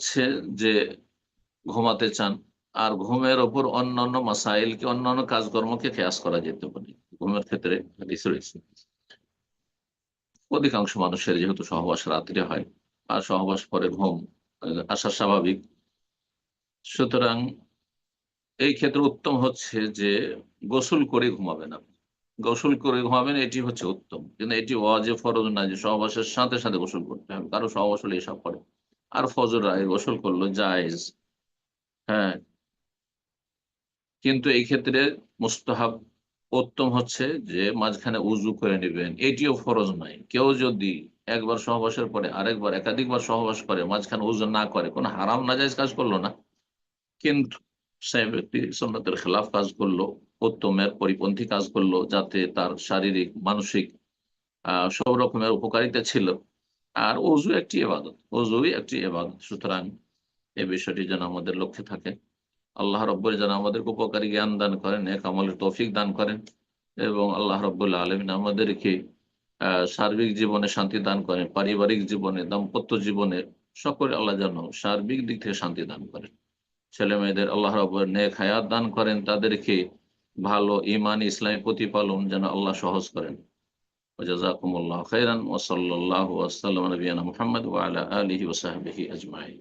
হচ্ছে যে ঘুমাতে চান, আর ঘুমের ওপর অন্যান্য মাসাইলকে, অন্যান্য কাজকর্মকে কেয়াস করা যেতে পারে। ঘুমের ক্ষেত্রে হাদিস রয়েছে। অধিকাংশ মানুষের যেহেতু সহবাস রাত্রে হয় আর সহবাস পরে ঘুম আসা স্বাভাবিক, সুতরাং এই ক্ষেত্রে উত্তম হচ্ছে যে গোসল করে ঘুমাবেন। আপনি গোসল করে ঘুমাবেন, এটি হচ্ছে উত্তম। কিন্তু এটি ওয়াজিব ফরজ না যে সহবাসের সাথে সাথে গোসল করতে হবে, কারো সহবাস হলে এসব করে। আর ফজর আগে গোসল করলো জায়েজ, হ্যাঁ, কিন্তু এই ক্ষেত্রে মুস্তাহাব, উত্তম হচ্ছে যে মাঝখানে উজু করে নেবেন। এটিও ফরজ নয়। কেউ যদি একবার সহবাসের পরে আরেকবার একাধিকবার সহবাস করে, মাঝখানে উজু না করে, কোনো হারাম নাজায়েজ কাজ করলো না, কিন্তু সে ব্যক্তি সুন্নতের খেলাফ কাজ করলো, উত্তমের পরিপন্থী কাজ করলো, যাতে তার শারীরিক মানসিক সব রকমের উপকারিতা ছিল। আর অজু একটি ইবাদত, অজুই একটি ইবাদত। সুতরাং এই বিষয়টি যেন আমাদের লক্ষ্যে থাকে। আল্লাহ রব্বুল যেন আমাদেরকে উপকারী জ্ঞান দান করেন, নেক আমলের তৌফিক দান করেন, এবং আল্লাহ রব্বুল আলামিন আমাদেরকে সার্বিক জীবনে শান্তি দান করেন, পারিবারিক জীবনে, দাম্পত্য জীবনে, সকলে আল্লাহ যেন সার্বিক দিক থেকে শান্তি দান করেন। ছেলে মেয়েদের আল্লাহ রব্বুল নেক হায়াত দান করেন, তাদেরকে ভালো ঈমান ইসলামী প্রতিপালন যেন আল্লাহ সহজ করেন। জাযাকুমুল্লাহু খাইরান ওয়া সাল্লাল্লাহু ওয়া সাল্লাম আলা নবিয়িনা মুহাম্মদ ওয়া আলা আলিহি ওয়া সাহবিহি আজমাইন।